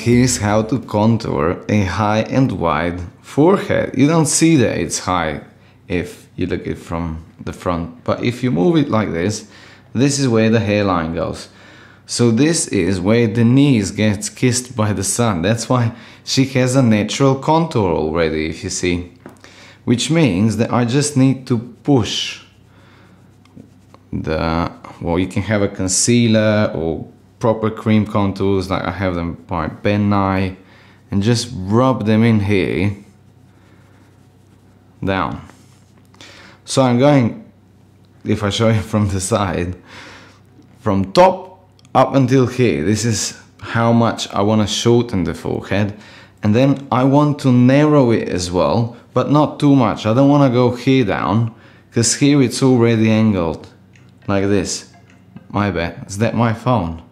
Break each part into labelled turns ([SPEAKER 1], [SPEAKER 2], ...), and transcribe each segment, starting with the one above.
[SPEAKER 1] here's how to contour a high and wide forehead. You don't see that it's high if you look at it from the front, but if you move it like this, this is where the hairline goes. So this is where the knees gets kissed by the sun. That's why she has a natural contour already, if you see. Which means that I just need to push the, well, you can have a concealer or proper cream contours like I have them by Ben Nye, and just rub them in here, down. So I'm going, if I show you from the side, from top up until here, this is how much I want to shorten the forehead, and then I want to narrow it as well, but not too much. I don't want to go here down, because here it's already angled like this. My bad, is that my phone?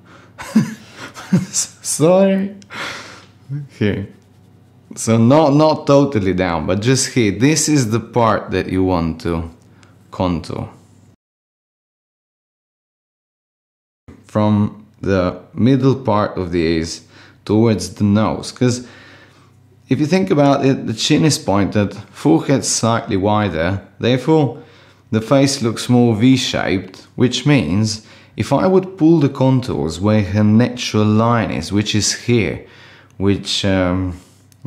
[SPEAKER 1] Sorry. Here. So not totally down, but just here. This is the part that you want to contour. From the middle part of the ears towards the nose, because if you think about it, the chin is pointed, forehead slightly wider, therefore the face looks more V-shaped, which means if I would pull the contours where her natural line is, which is here, which you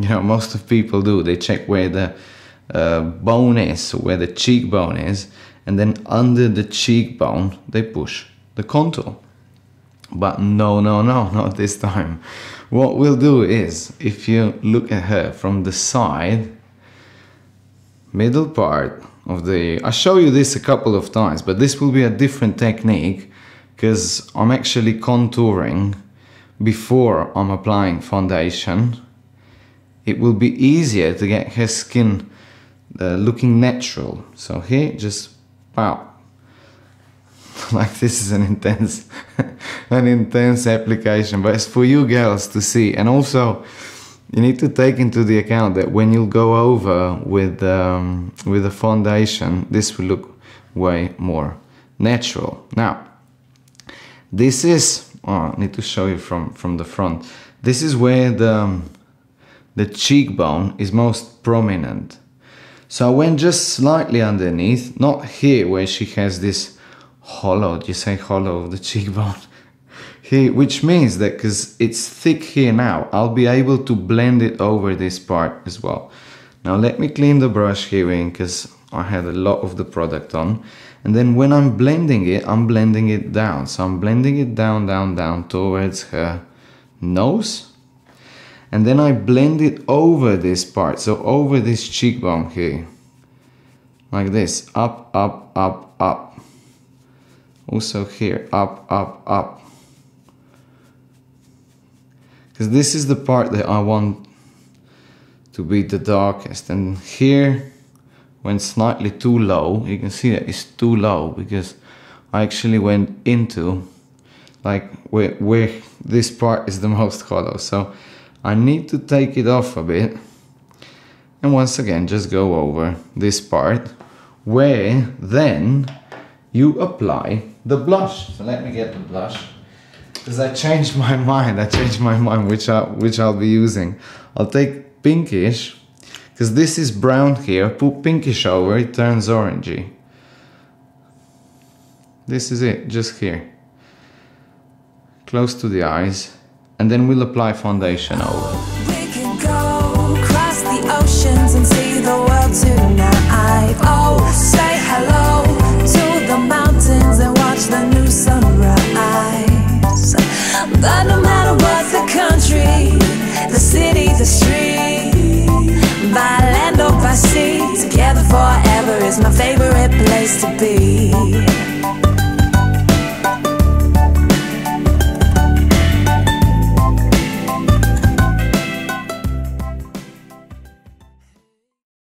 [SPEAKER 1] know, most of people do, they check where the bone is, where the cheekbone is, and then under the cheekbone they push the contour. But no, not this time. What we'll do is, if you look at her from the side, middle part of the, I'll show you this a couple of times, but this will be a different technique because I'm actually contouring before I'm applying foundation. It will be easier to get her skin looking natural. So here, just pow. Like this is an intense application, but it's for you girls to see. And also you need to take into the account that when you go over with the foundation, this will look way more natural. Now this is, oh, I need to show you from the front. This is where the cheekbone is most prominent. So I went just slightly underneath, not here where she has this hollow, do you say hollow of the cheekbone? Here, which means that because it's thick here now, I'll be able to blend it over this part as well. Now let me clean the brush here in, because I had a lot of the product on. And then when I'm blending it down. So I'm blending it down towards her nose. And then I blend it over this part, so over this cheekbone here. Like this, up, up, up, up. Also here, up, up, up. Because this is the part that I want to be the darkest. And here, when slightly too low, you can see that it's too low because I actually went into like where this part is the most hollow. So I need to take it off a bit. And once again, just go over this part where then you apply the blush. So let me get the blush, because I changed my mind. Which I'll be using. I'll take pinkish, because this is brown here. Put pinkish over, it turns orangey. This is it, just here, close to the eyes, and then we'll apply foundation over.
[SPEAKER 2] We can go across the oceans and see the world tonight. Oh, say hello to the mountains and watch the new sunrise. But no matter what the country, the city, the street, by land or by sea, together forever is my favorite place to be.